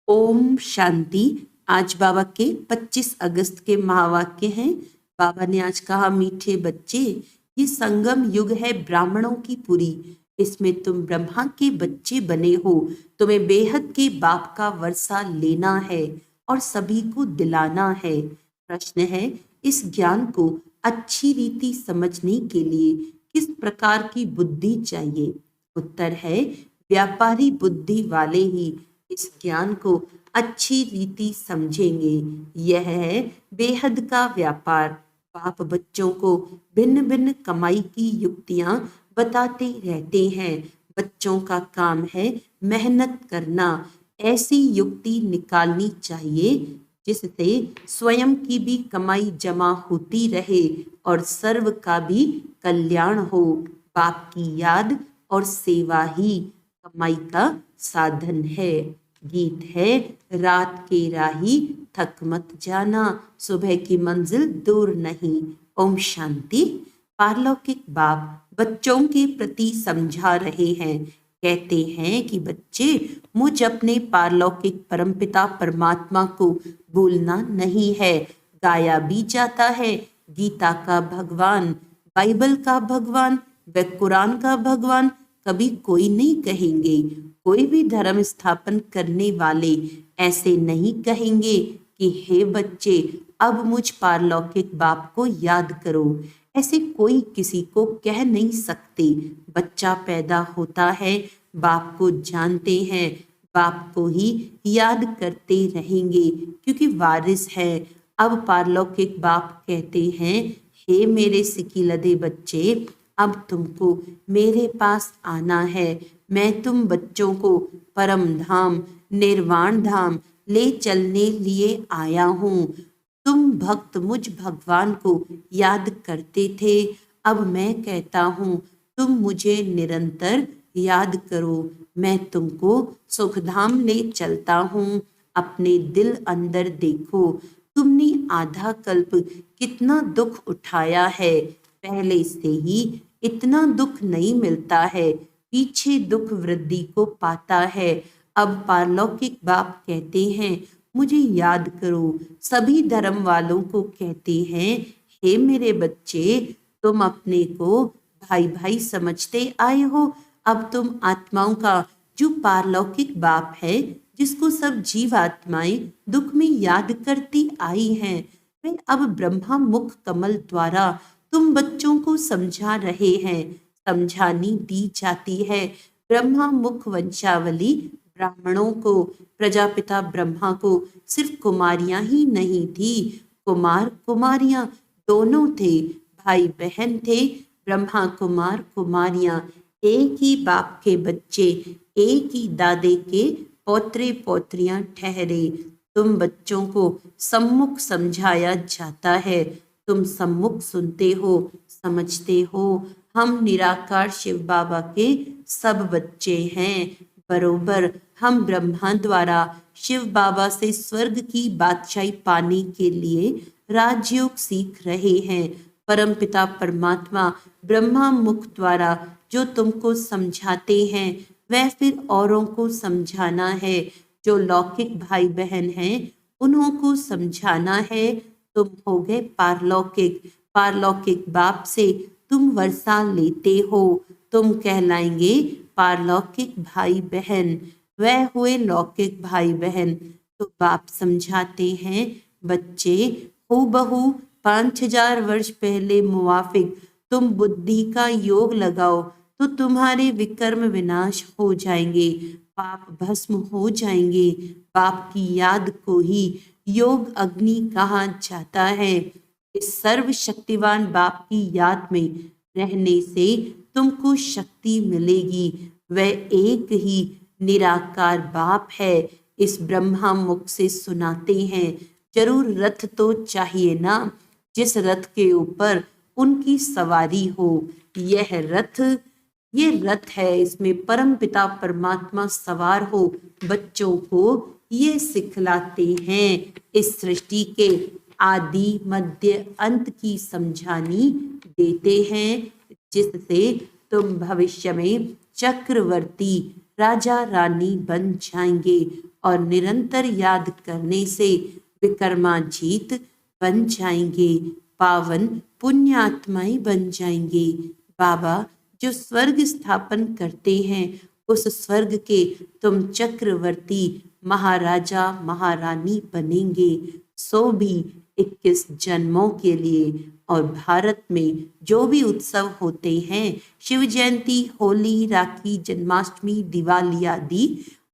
ओम शांति। आज बाबा के 25 अगस्त के महावाक्य हैं। बाबा ने आज कहा, मीठे बच्चे, ये संगम युग है ब्राह्मणों की पुरी। इसमें तुम ब्रह्मा के बच्चे बने हो। तुम्हें बेहद के बाप का वर्षा लेना है और सभी को दिलाना है। प्रश्न है, इस ज्ञान को अच्छी रीति समझने के लिए किस प्रकार की बुद्धि चाहिए? उत्तर है, व्यापारी बुद्धि वाले ही इस ज्ञान को अच्छी रीति समझेंगे। यह है बेहद का व्यापार। बाप बच्चों को भिन्न भिन्न कमाई की युक्तियां बताते रहते हैं। बच्चों का काम है मेहनत करना। ऐसी युक्ति निकालनी चाहिए जिससे स्वयं की भी कमाई जमा होती रहे और सर्व का भी कल्याण हो। बाप की याद और सेवा ही कमाई का साधन है। गीत है, रात के राही थक मत जाना, सुबह की मंजिल दूर नहीं। ओम शांति। पारलौकिक बाप बच्चों के प्रति समझा रहे हैं। कहते हैं कि बच्चे, मुझ अपने पारलौकिक परमपिता परमात्मा को भूलना नहीं है। गाया भी जाता है, गीता का भगवान, बाइबल का भगवान व कुरान का भगवान कभी कोई नहीं कहेंगे। कोई भी धर्म स्थापन करने वाले ऐसे नहीं कहेंगे कि हे बच्चे, अब मुझ पारलौकिक बाप को याद करो। ऐसे कोई किसी को कह नहीं सकते। बच्चा पैदा होता है, बाप को जानते हैं, बाप को ही याद करते रहेंगे क्योंकि वारिस है। अब पारलौकिक बाप कहते हैं, हे मेरे सिकिलधे बच्चे, अब तुमको मेरे पास आना है। मैं तुम बच्चों को परम धाम, निर्वाण धाम ले चलने लिए आया हूँ। तुम भक्त मुझ भगवान को याद करते थे। अब मैं कहता हूँ, तुम मुझे निरंतर याद करो। मैं तुमको सुखधाम ले चलता हूँ। अपने दिल अंदर देखो, तुमने आधा कल्प कितना दुख उठाया है। पहले से ही इतना दुख नहीं मिलता है, पीछे दुख वृद्धि को पाता है। अब पारलौकिक बाप कहते हैं, मुझे याद करो। सभी धर्म वालों को कहते हैं, हे मेरे बच्चे, तुम अपने को भाई भाई समझते आए हो। अब तुम आत्माओं का जो पारलौकिक बाप है, जिसको सब जीव आत्माएं दुख में याद करती आई हैं, वे अब ब्रह्मा मुख कमल द्वारा तुम बच्चों को समझा रहे हैं, समझानी दी जाती है। ब्रह्मा मुख वंशावली ब्राह्मणों को, प्रजापिता ब्रह्मा को सिर्फ कुमारियां ही नहीं थी, कुमार कुमारियां दोनों थे, भाई बहन थे। ब्रह्मा कुमार कुमारियां एक ही बाप के बच्चे, एक ही दादे के पौत्रे पौत्रियां ठहरे। तुम बच्चों को सम्मुख समझाया जाता है। तुम सम्मुख सुनते हो, समझते हो। हम निराकार शिव बाबा के सब बच्चे हैं। बरोबर हम ब्रह्मा द्वारा शिव बाबा से स्वर्ग की बादशाही पाने के लिए राजयोग सीख रहे हैं। परमपिता परमात्मा ब्रह्मा मुख द्वारा जो तुमको समझाते हैं, वह फिर औरों को समझाना है। जो लौकिक भाई बहन हैं, उन्हों को समझाना है। तुम हो गए पारलौकिक। पारलौकिक बाप से तुम वर्षा लेते हो। तुम कहलाएंगे पारलौकिक भाई बहन, वह हुए लौकिक भाई बहन। तो बाप समझाते हैं, बच्चे, हूबहू 5000 वर्ष पहले मुवाफिक तुम बुद्धि का योग लगाओ तो तुम्हारे विकर्म विनाश हो जाएंगे, पाप भस्म हो जाएंगे। बाप की याद को ही योग अग्नि कहा जाता है। इस सर्वशक्तिवान बाप की याद में रहने से तुमको शक्ति मिलेगी। वह एक ही निराकार बाप है। इस ब्रह्मा मुख से सुनाते हैं, जरूर रथ तो चाहिए ना, जिस रथ के ऊपर उनकी सवारी हो। यह रथ, ये रथ है, इसमें परम पिता परमात्मा सवार हो बच्चों को ये सिखलाते हैं। इस सृष्टि के आदि मध्य अंत की समझानी देते हैं, जिससे तुम भविष्य में चक्रवर्ती राजा रानी बन जाएंगे। और निरंतर याद करने से विक्रमाजीत बन जाएंगे, पावन पुण्यात्माएं बन जाएंगे। बाबा जो स्वर्ग स्थापन करते हैं उस स्वर्ग के तुम चक्रवर्ती महाराजा महारानी बनेंगे, सो भी 21 जन्मों के लिए। और भारत में जो भी उत्सव होते हैं, शिव जयंती, होली, राखी, जन्माष्टमी, दिवाली आदि,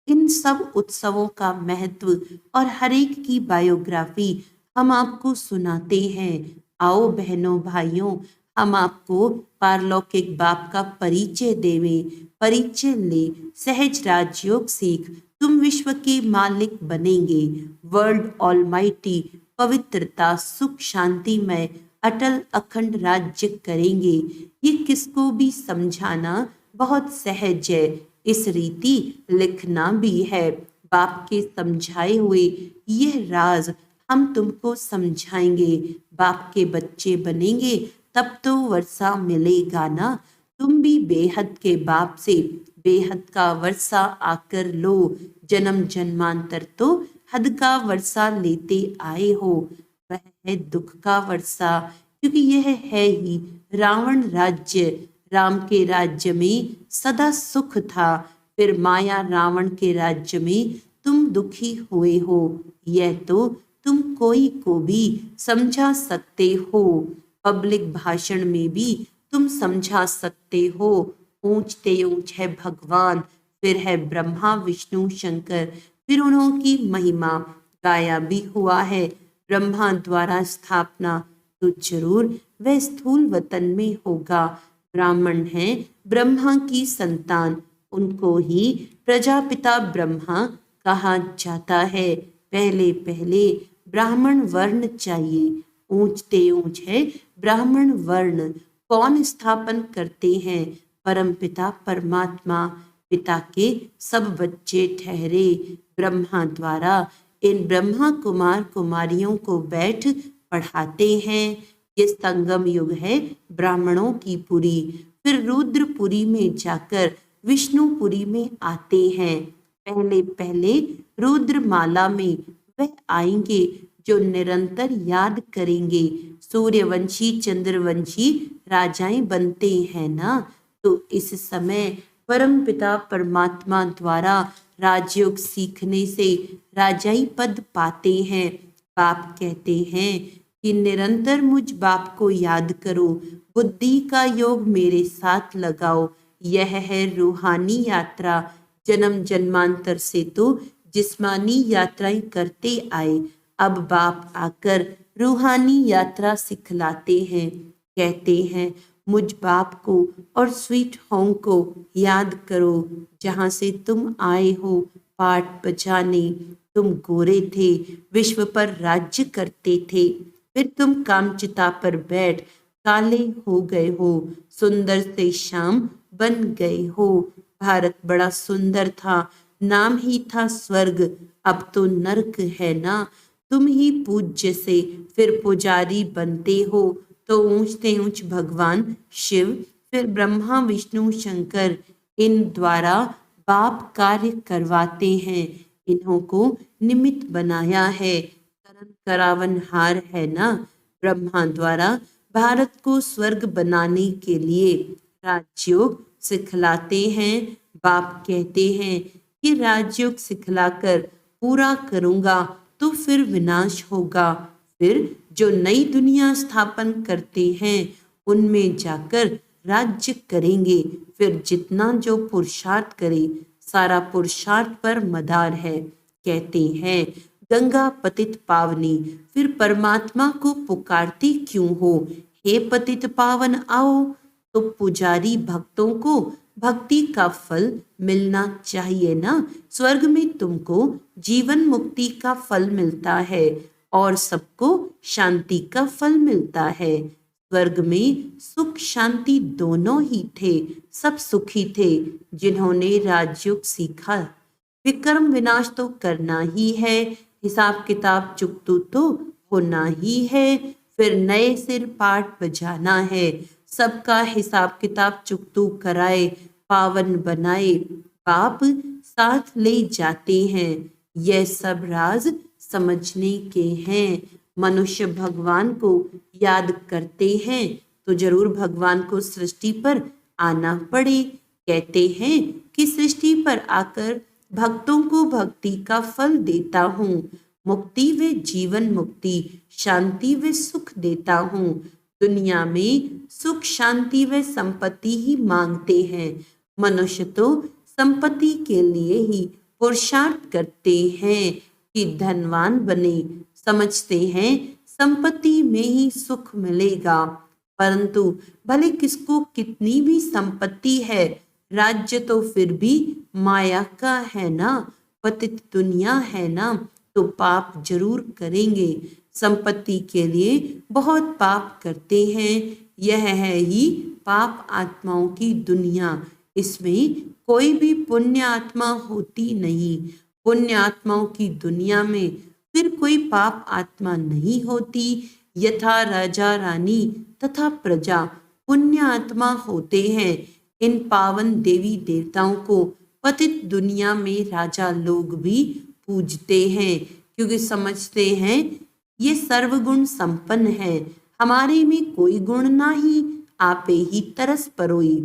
इन सब उत्सवों का महत्व और हर एक की बायोग्राफी हम आपको सुनाते हैं। आओ बहनों भाइयों, हम आपको पारलौकिक बाप का परिचय देवें, परिचय ले, सहज राजयोग सीख, तुम विश्व के मालिक बनेंगे। वर्ल्ड ऑलमाइटी पवित्रता सुख शांति में अटल अखंड राज्य करेंगे। ये किसको भी समझाना बहुत सहज है, इस रीति लिखना भी है। बाप के समझाए हुए यह राज हम तुमको समझाएंगे। बाप के बच्चे बनेंगे तब तो वर्षा मिलेगा ना। तुम भी बेहद के बाप से बेहद का वर्षा आकर लो। जन्म जन्मांतर तो हद का वर्षा लेते आए हो, वह है दुख का वर्षा, क्योंकि यह है ही रावण राज्य। राम के राज्य में सदा सुख था, फिर माया रावण के राज्य में तुम दुखी हुए हो। यह तो तुम कोई को भी समझा सकते हो, पब्लिक भाषण में भी तुम समझा सकते हो। ऊंचते ऊंच है भगवान, फिर है ब्रह्मा विष्णु शंकर, फिर उन्होंने महिमा गाया भी हुआ है। ब्रह्मा द्वारा स्थापना तो जरूर वह स्थूल वतन में होगा। ब्राह्मण है ब्रह्मा की संतान, उनको ही प्रजापिता ब्रह्मा कहा जाता है। पहले पहले ब्राह्मण वर्ण चाहिए, ऊंचते ऊंच है ब्राह्मण वर्ण। कौन स्थापन करते हैं? परमपिता परमात्मा, पिता के सब बच्चे ठहरे ब्रह्मा द्वारा। इन ब्रह्मा कुमार कुमारियों को बैठ पढ़ाते हैं। ये संगम युग है ब्राह्मणों की पुरी, फिर रुद्रपुरी में जाकर विष्णुपुरी में आते हैं। पहले पहले रुद्रमाला में वह आएंगे जो निरंतर याद करेंगे। सूर्यवंशी चंद्रवंशी राजाएं बनते हैं ना, तो इस समय परमपिता परमात्मा द्वारा राजयोग सीखने से राजाई पद पाते हैं। बाप कहते हैं कि निरंतर मुझ बाप को याद करो, बुद्धि का योग मेरे साथ लगाओ। यह है रूहानी यात्रा। जन्म जन्मांतर से तो जिस्मानी यात्राएं करते आए, अब बाप आकर रूहानी यात्रा सिखलाते हैं। कहते हैं मुझ बाप को और स्वीट होम को याद करो, जहाँ से तुम आए हो पाठ बजाने। तुम गोरे थे, विश्व पर राज्य करते थे, फिर तुम कामचिता पर बैठ काले हो गए हो, सुंदर से श्याम बन गए हो। भारत बड़ा सुंदर था, नाम ही था स्वर्ग, अब तो नरक है ना। तुम ही पूज्य से फिर पुजारी बनते हो, तो ऊंचते ऊंच भगवान शिव, फिर ब्रह्मा विष्णु शंकर, इन द्वारा बाप कार्य करवाते हैं। इन्हों को निमित्त बनाया है, करन करावन हार है ना। ब्रह्मा द्वारा भारत को स्वर्ग बनाने के लिए राजयोग सिखलाते हैं। बाप कहते हैं कि राजयोग सिखलाकर पूरा करूंगा तो फिर विनाश होगा। फिर जो नई दुनिया स्थापन करते हैं उनमें जाकर राज्य करेंगे। फिर जितना जो पुरुषार्थ करे सारा पुरुषार्थ पर मदार है। कहते हैं गंगा पतित पावनी, फिर परमात्मा को पुकारती क्यों हो? हे पतित पावन आओ। तो पुजारी भक्तों को भक्ति का फल मिलना चाहिए ना। स्वर्ग में तुमको जीवन मुक्ति का फल मिलता है और सबको शांति का फल मिलता है। स्वर्ग में सुख शांति दोनों ही थे, सब सुखी थे जिन्होंने राजयोग सीखा। विक्रम विनाश तो करना ही है, हिसाब किताब चुकतू तो होना ही है। फिर नए सिर पाठ बजाना है, सबका हिसाब किताब चुकतू कराए, पावन बनाए। बाप साथ ले जाते हैं, यह सब राज समझने के हैं। मनुष्य भगवान को याद करते हैं तो जरूर भगवान को सृष्टि पर आना पड़े। कहते हैं कि सृष्टि पर आकर भक्तों को भक्ति का फल देता हूँ। मुक्ति व जीवन मुक्ति, शांति व सुख देता हूँ। दुनिया में सुख शांति व संपत्ति ही मांगते हैं। मनुष्य तो संपत्ति के लिए ही पुरुषार्थ करते हैं कि धनवान बने। समझते हैं संपत्ति में ही सुख मिलेगा, परंतु भले किसको कितनी भी संपत्ति है, राज्य तो फिर भी माया का है ना। पतित दुनिया है ना, तो पाप जरूर करेंगे। संपत्ति के लिए बहुत पाप करते हैं। यह है ही पाप आत्माओं की दुनिया। इसमें कोई भी पुण्य आत्मा होती नहीं। पुण्य आत्माओं की दुनिया में फिर कोई पाप आत्मा नहीं होती। यथा राजा रानी तथा प्रजा पुण्य आत्मा होते हैं। इन पावन देवी देवताओं को पतित दुनिया में राजा लोग भी पूजते हैं, क्योंकि समझते हैं ये सर्वगुण संपन्न है, हमारे में कोई गुण नहीं, आपे ही तरस परोई।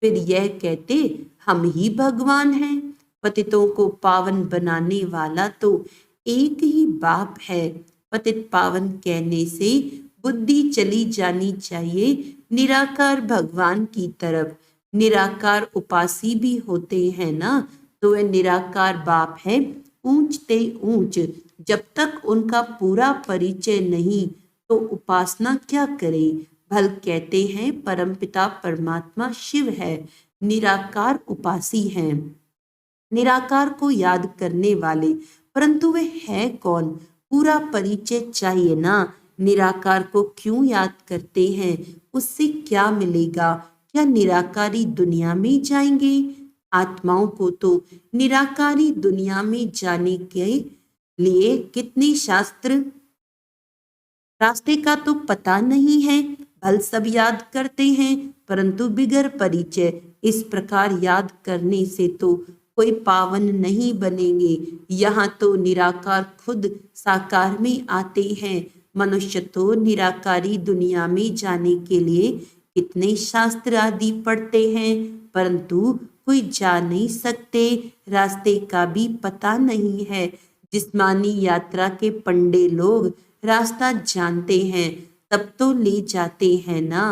फिर यह कहते हम ही भगवान हैं। पतितों को पावन बनाने वाला तो एक ही बाप है। पतित पावन कहने से बुद्धि चली जानी चाहिए निराकार भगवान की तरफ। निराकार उपासी भी होते हैं ना, तो वह निराकार बाप है ऊंचते ऊंच। जब तक उनका पूरा परिचय नहीं तो उपासना क्या करे। भल कहते हैं परमपिता परमात्मा शिव है, निराकार उपासी हैं, निराकार को याद करने वाले। परंतु वे है कौन, पूरा परिचय चाहिए ना। निराकार को क्यों याद करते हैं, उससे क्या मिलेगा। क्या निराकारी दुनिया में जाएंगे। आत्माओं को तो निराकारी दुनिया में जाने के लिए कितने शास्त्र रास्ते का तो पता नहीं है। भल सब याद करते हैं, परंतु बिगर परिचय। इस प्रकार याद करने से तो कोई पावन नहीं बनेंगे। यहाँ तो निराकार खुद साकार में आते हैं। मनुष्य तो निराकारी दुनिया में जाने के लिए कितने शास्त्र आदि पढ़ते हैं, परंतु कोई जा नहीं सकते। रास्ते का भी पता नहीं है। जिस्मानी यात्रा के पंडे लोग रास्ता जानते हैं, तब तो ले जाते हैं ना।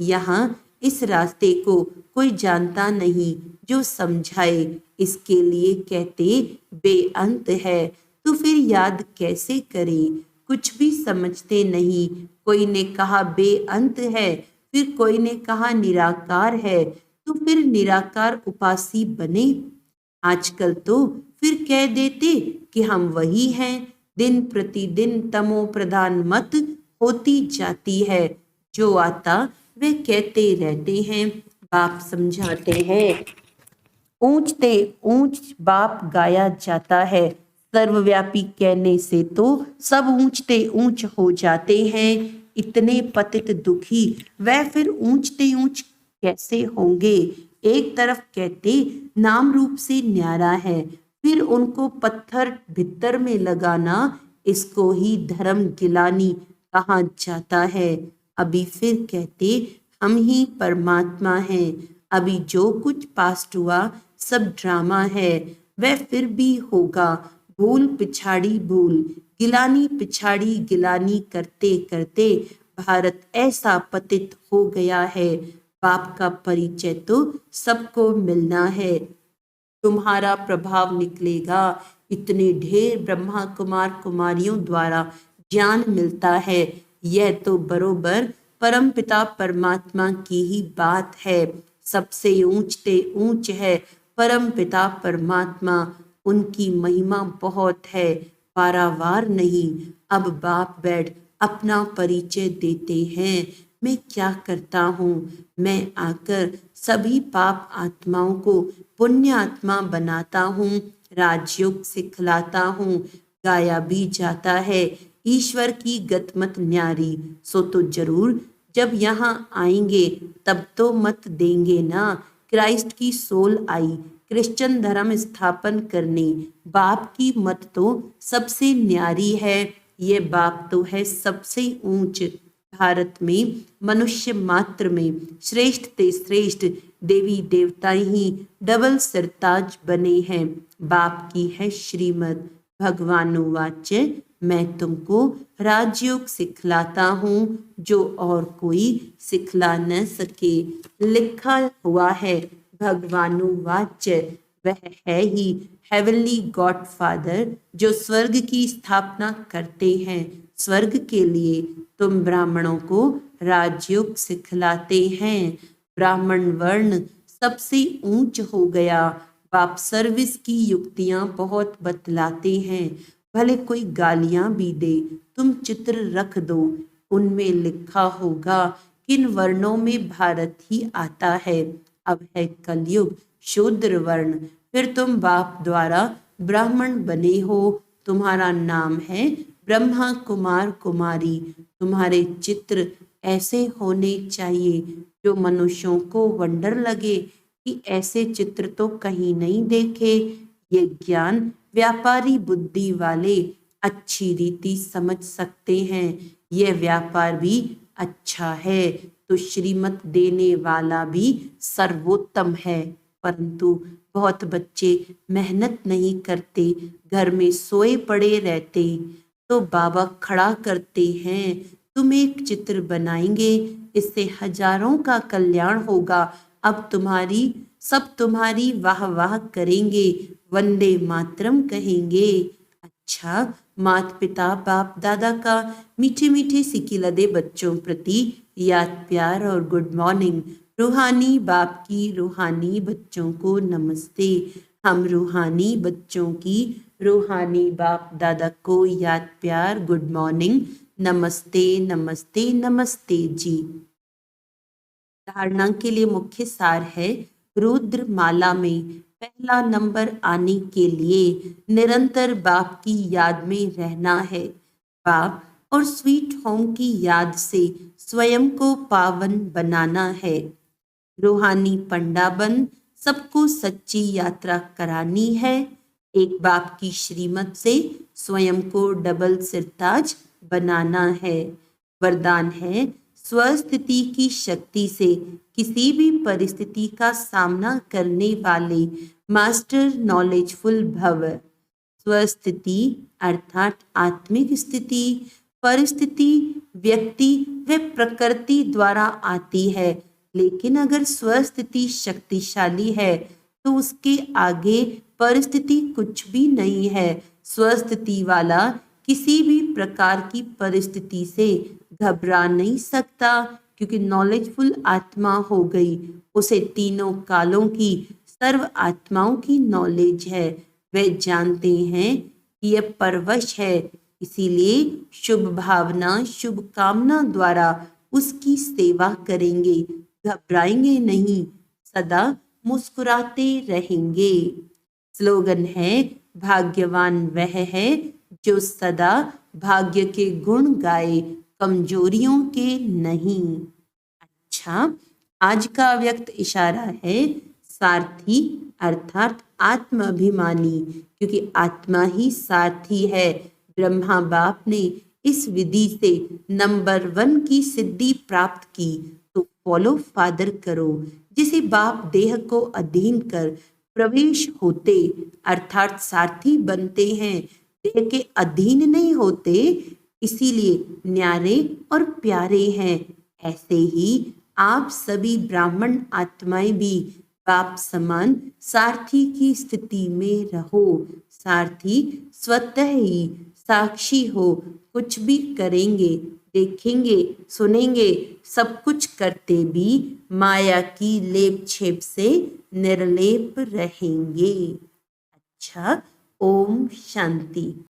यहाँ इस रास्ते को कोई जानता नहीं जो समझाए। इसके लिए कहते बेअंत है, तो फिर याद कैसे करे। कुछ भी समझते नहीं। कोई ने कहा बेअंत है, फिर कोई ने कहा निराकार है, तो फिर निराकार उपासी बने। आजकल तो फिर कह देते कि हम वही हैं। दिन प्रतिदिन तमो प्रधान मत होती जाती है। जो आता वे कहते रहते हैं। बाप समझाते हैं, ऊंचते ऊंच बाप गाया जाता है। सर्वव्यापी कहने से तो सब ऊंचते ऊंच हो जाते हैं। इतने पतित दुखी वह फिर ऊंचते ऊंच कैसे होंगे। एक तरफ कहते नाम रूप से न्यारा है, फिर उनको पत्थर भीतर में लगाना, इसको ही धर्म गिलानी कहा जाता है। अभी फिर कहते हम ही परमात्मा हैं। अभी जो कुछ पास्ट हुआ सब ड्रामा है, वह फिर भी होगा। भूल पिछाड़ी भूल, गिलानी पिछाड़ी गिलानी करते करते भारत ऐसा पतित हो गया है। बाप का परिचय तो सबको मिलना है। तुम्हारा प्रभाव निकलेगा। इतने ढेर ब्रह्मा कुमार कुमारियों द्वारा ज्ञान मिलता है। यह तो बरोबर परमपिता परमात्मा की ही बात है। सबसे ऊंचते ऊंच है परमपिता परमात्मा। उनकी महिमा बहुत है, पारावार नहीं। अब बाप बैठ अपना परिचय देते हैं। मैं क्या करता हूँ। मैं आकर सभी पाप आत्माओं को पुण्य आत्मा बनाता हूँ, राजयोग सिखलाता हूँ। गाया भी जाता है ईश्वर की गतमत न्यारी। सो तो जरूर जब यहाँ आएंगे तब तो मत देंगे ना। क्राइस्ट की सोल आई, क्रिश्चियन धर्म स्थापन करने। बाप की मत तो सबसे न्यारी है, ये बाप तो है सबसे ऊंच। भारत में मनुष्य मात्र में श्रेष्ठ ते श्रेष्ठ देवी देवता ही डबल सिरताज बने हैं। बाप की है श्रीमत। भगवानुवाच मैं तुमको राजयोग सिखलाता हूँ जो और कोई सिखला न सके। लिखा हुआ है भगवानुवाच वह है ही हेवनली गॉड फादर जो स्वर्ग की स्थापना करते हैं। स्वर्ग के लिए तुम ब्राह्मणों को राजयोग सिखलाते हैं। ब्राह्मण वर्ण सबसे ऊंच हो गया। बाप सर्विस की युक्तियां बहुत बतलाते हैं। भले कोई गालियां भी दे, तुम चित्र रख दो, उनमें लिखा होगा किन वर्णों में भारत ही आता है। अब है कलयुग शूद्र वर्ण, फिर तुम बाप द्वारा ब्राह्मण बने हो। तुम्हारा नाम है ब्रह्मा कुमार कुमारी। तुम्हारे चित्र ऐसे होने चाहिए जो मनुष्यों को वंडर लगे कि ऐसे चित्र तो कहीं नहीं देखे। ये ज्ञान व्यापारी बुद्धि वाले अच्छी रीति समझ सकते हैं। यह व्यापार भी अच्छा है तो श्रीमत देने वाला भी सर्वोत्तम है। परंतु बहुत बच्चे मेहनत नहीं करते, घर में सोए पड़े रहते। तो बाबा खड़ा करते हैं, तुम एक चित्र बनाएंगे, इससे हजारों का कल्याण होगा। अब सब तुम्हारी वाह वाह करेंगे, वंदे मातरम कहेंगे। अच्छा, माता पिता बाप दादा का मीठे मीठे सिकिलदे बच्चों प्रति याद प्यार और गुड मॉर्निंग। रूहानी बाप की रूहानी बच्चों को नमस्ते। हम रूहानी बच्चों की रूहानी बाप दादा को याद प्यार गुड मॉर्निंग, नमस्ते नमस्ते नमस्ते जी। धारणा के लिए मुख्य सार है, रुद्र माला में पहला नंबर आने के लिए निरंतर बाप की याद में रहना है। बाप और स्वीट होम की याद से स्वयं को पावन बनाना है। रूहानी पंडा बन सबको सच्ची यात्रा करानी है। एक बाप की श्रीमत से स्वयं को डबल सिरताज बनाना है। वरदान है, स्वस्थिति की शक्ति से किसी भी परिस्थिति का सामना करने वाले मास्टर नॉलेजफुल भव। स्वस्थिति अर्थात आत्मिक स्थिति, परिस्थिति व्यक्ति व प्रकृति द्वारा आती है, लेकिन अगर स्वस्थिति शक्तिशाली है तो उसके आगे परिस्थिति कुछ भी नहीं है। स्वस्थिति वाला किसी भी प्रकार की परिस्थिति से घबरा नहीं सकता, क्योंकि नॉलेजफुल आत्मा हो गई। उसे तीनों कालों की सर्व आत्माओं की नॉलेज है। वे जानते हैं कि यह परवश है, इसीलिए शुभ भावना शुभ कामना द्वारा उसकी सेवा करेंगे, घबराएंगे नहीं, सदा मुस्कुराते रहेंगे। स्लोगन है, भाग्यवान वह है जो सदा भाग्य के गुण गाए, कमजोरियों के नहीं। अच्छा, आज का व्यक्त इशारा है सारथी अर्थात आत्म अभिमानी, क्योंकि आत्मा ही सारथी है। ब्रह्मा बाप ने इस विधि से नंबर 1 की सिद्धि प्राप्त की, तो फॉलो फादर करो। जिसे बाप देह को अधीन कर प्रवेश होते अर्थात सारथी बनते हैं, देह के अधीन नहीं होते, इसीलिए न्यारे और प्यारे हैं। ऐसे ही आप सभी ब्राह्मण आत्माएं भी बाप समान सारथी की स्थिति में रहो। सारथी स्वतः ही साक्षी हो, कुछ भी करेंगे, देखेंगे, सुनेंगे, सब कुछ करते भी माया की लेप छेप से निर्लेप रहेंगे। अच्छा, ओम शांति।